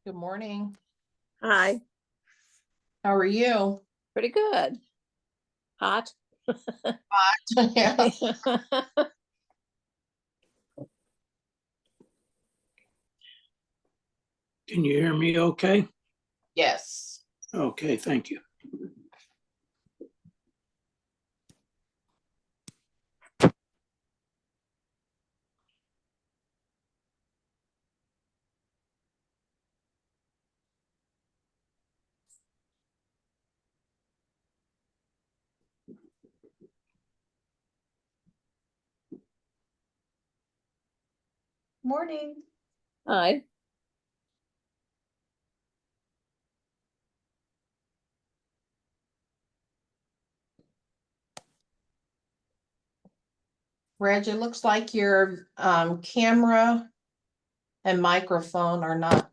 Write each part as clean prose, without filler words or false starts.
Good morning. Hi, How are you? pretty good. Hot. Yeah. Can you hear me okay? Yes. Okay, thank you. Morning. Hi. Reg, it looks like your camera and microphone are not.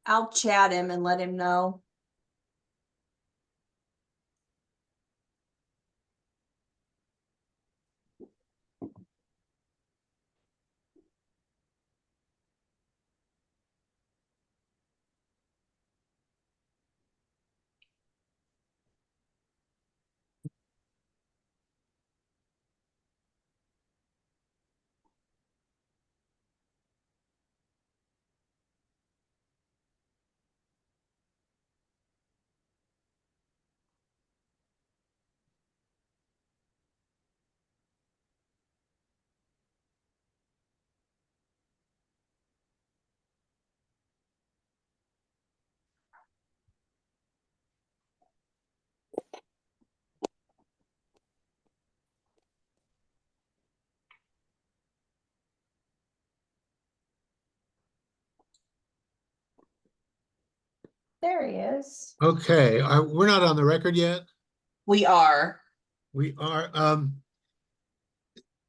I'll chat him and let him know. There he is. Okay, we're not on the record yet. We are. We are,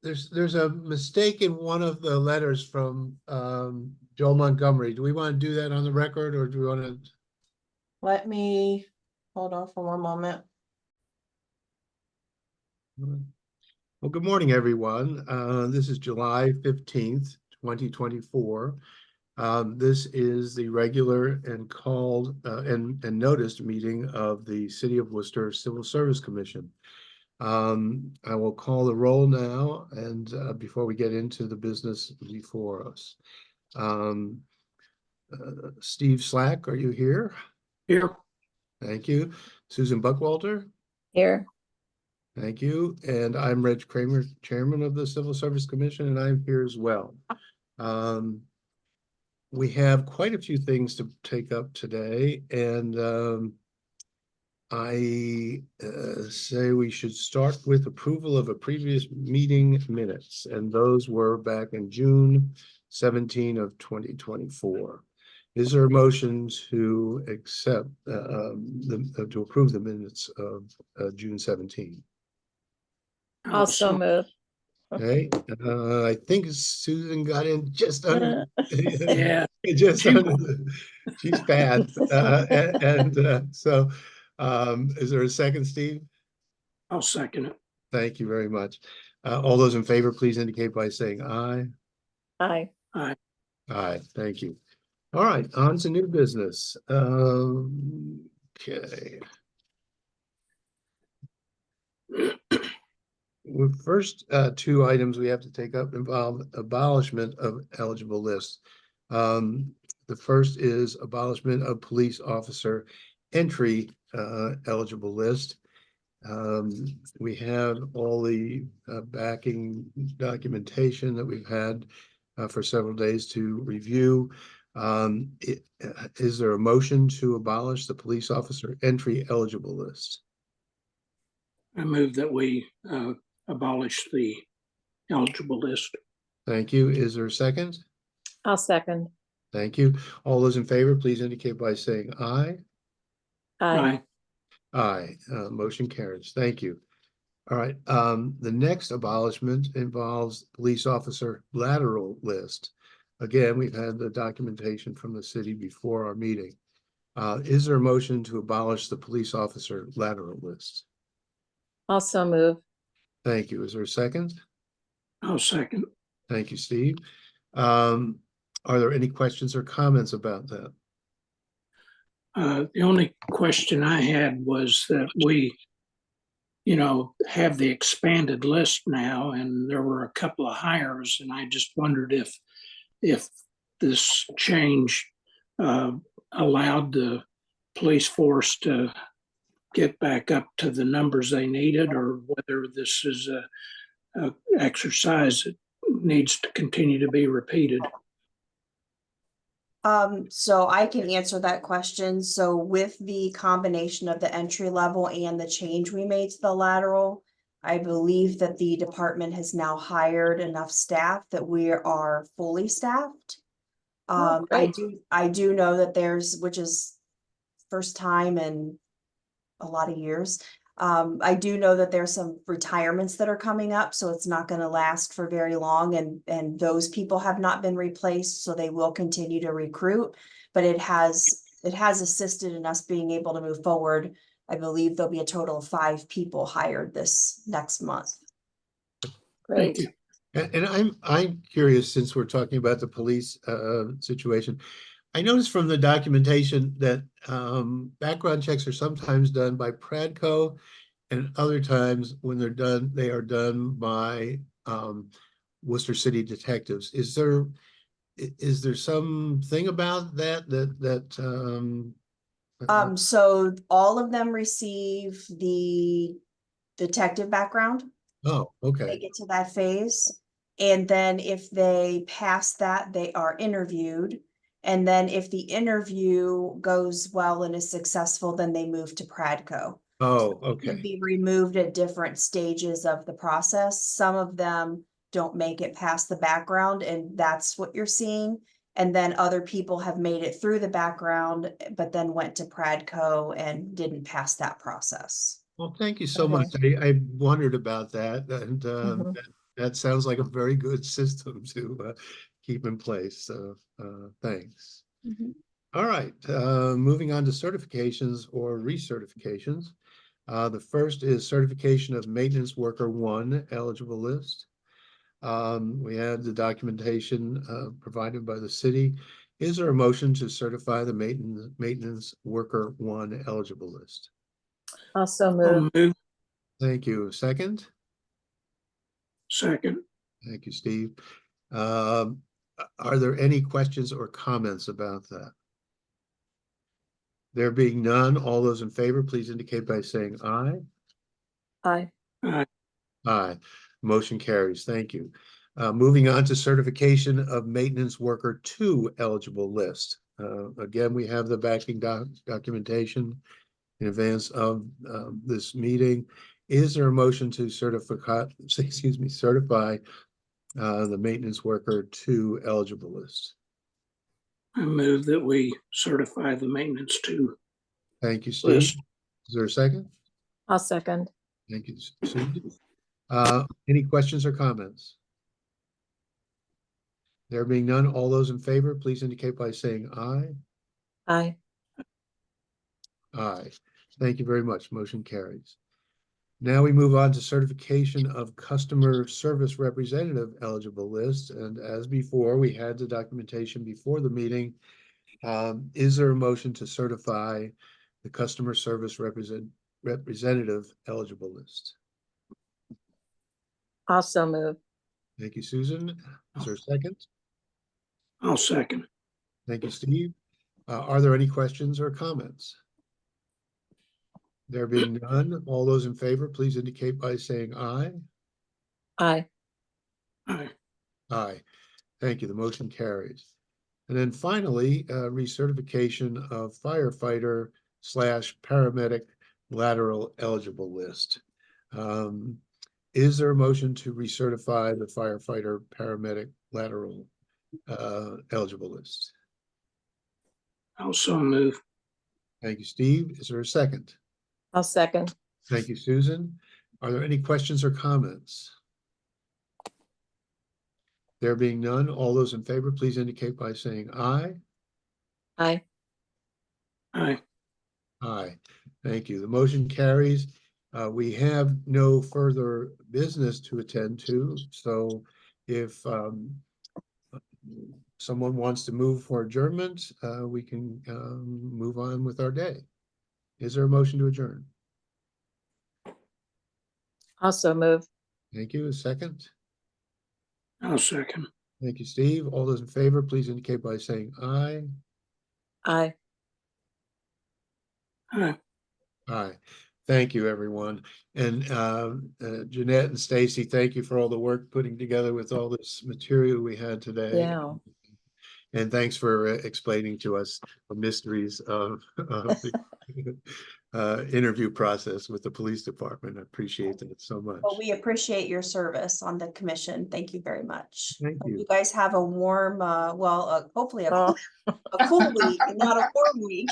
there's a mistake in one of the letters from Joel Montgomery. Do we want to do that on the record, or do we want to? Let me hold on for one moment. Well, good morning, everyone. This is July 15th, 2024. This is the regular and called and noticed meeting of the City of Worcester Civil Service Commission. I will call the roll now, and before we get into the business before us. Steve Slack, are you here? Here. Thank you. Susan Buckwalter? Here. Thank you. And I'm Reg Kramer, Chairman of the Civil Service Commission, and I'm here as well. We have quite a few things to take up today, and I say we should start with approval of a previous meeting minutes, and those were back in June 17 of 2024. Is there a motion to accept to approve the minutes of June 17? Also move. Okay, I think Susan got in just under. Yeah. Just under. She's bad, so. Is there a second, Steve? I'll second it. Thank you very much. All those in favor, please indicate by saying aye. Aye. Aye. Aye, thank you. All right, on to new business. Okay. The first two items we have to take up involve abolishment of eligible lists. The first is abolishment of police officer entry eligible list. We have all the backing documentation that we've had for several days to review. Is there a motion to abolish the police officer entry eligible list? I move that we abolish the eligible list. Thank you. Is there a second? I'll second. Thank you. All those in favor, please indicate by saying aye. Aye. Aye, motion carries. Thank you. All right, the next abolishment involves police officer lateral list. Again, we've had the documentation from the city before our meeting. Is there a motion to abolish the police officer lateral list? Also move. Thank you. Is there a second? I'll second. Thank you, Steve. Are there any questions or comments about that? The only question I had was that we, have the expanded list now, and there were a couple of hires, and I just wondered if this change allowed the police force to get back up to the numbers they needed, or whether this is a exercise that needs to continue to be repeated. So I can answer that question. So with the combination of the entry level and the change we made to the lateral, I believe that the department has now hired enough staff that we are fully staffed. Oh, great. I do know that which is first time in a lot of years. I do know that there's some retirements that are coming up, so it's not going to last for very long, and those people have not been replaced, so they will continue to recruit, but it has assisted in us being able to move forward. I believe there'll be a total of 5 people hired this next month. Great. you. And I'm curious, since we're talking about the police situation. I noticed from the documentation that background checks are sometimes done by Pradco, and other times when they're done, they are done by Worcester City detectives. Is there something about that? So all of them receive the detective background. Oh, They okay. get to that phase, and then if they pass that, they are interviewed. And then if the interview goes well and is successful, then they move to Pradco. Oh, Can okay. be removed at different stages of the process. Some of them don't make it past the background, and that's what you're seeing. And then other people have made it through the background, but then went to Pradco and didn't pass that process. Well, thank you so Okay. much. I wondered about that, and Mhm. that sounds like a very good system to keep in place. So thanks. All right, moving on to certifications or recertifications. The first is certification of maintenance worker 1 eligible list. We have the documentation provided by the city. Is there a motion to certify the maintenance worker 1 eligible list? Also I'll move. move. Thank you. Second? Second. Thank you, Steve. Are there any questions or comments about that? There being none, all those in favor, please indicate by saying aye. Aye. Aye. Motion carries. Thank you. Moving on to certification of maintenance worker 2 eligible list. Again, we have the backing documentation in advance of this meeting. Is there a motion to certify the maintenance worker 2 eligible list? I move that we certify the maintenance 2 Thank you, Steve. list. Is there a second? I'll second. Thank you, Susan. Any questions or comments? There being none, all those in favor, please indicate by saying aye. Aye. Aye. Thank you very much. Motion carries. Now we move on to certification of customer service representative eligible list. And as before, we had the documentation before the meeting. Is there a motion to certify the customer service representative eligible list? Also move. Thank you, Susan. Is there a second? I'll second. Thank you, Steve. Are there any questions or comments? There being none, all those in favor, please indicate by saying aye. Aye. Aye. Aye. Thank you. The motion carries. And then finally, recertification of firefighter / paramedic lateral eligible list. Is there a motion to recertify the firefighter paramedic lateral eligible list? Also move. Thank you, Steve. Is there a second? I'll second. Thank you, Susan. Are there any questions or comments? There being none, all those in favor, please indicate by saying aye. Aye. Aye. Aye. Thank you. The motion carries. We have no further business to attend to, so if someone wants to move for adjournment, we can move on with our day. Is there a motion to adjourn? Also move. Thank you. A second. I'll second. Thank you, Steve. All those in favor, please indicate by saying aye. Aye. Aye. Aye. Thank you, everyone. And Jeanette and Stacy, thank you for all the work putting together with all this material we had today. Yeah. And thanks for explaining to us the mysteries of the interview process with the police department. I appreciate that so much. Well, we appreciate your service on the commission. Thank you very much. Thank Hope you. You guys have a warm, hopefully Oh. a cool week, not a warm week.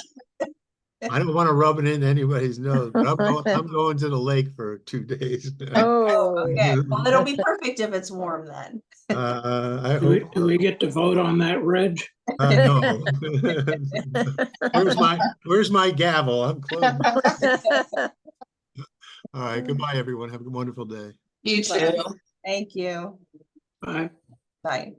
I don't want to rub it in anybody's nose, but I'm going to the lake for 2 days. Oh. Okay, well, it'll be perfect if it's warm then. I Do hope. we get to vote on that, Reg? No. Where's my gavel? I'm close. All right. Goodbye, everyone. Have a wonderful day. You too. Thank you. Aye. Bye.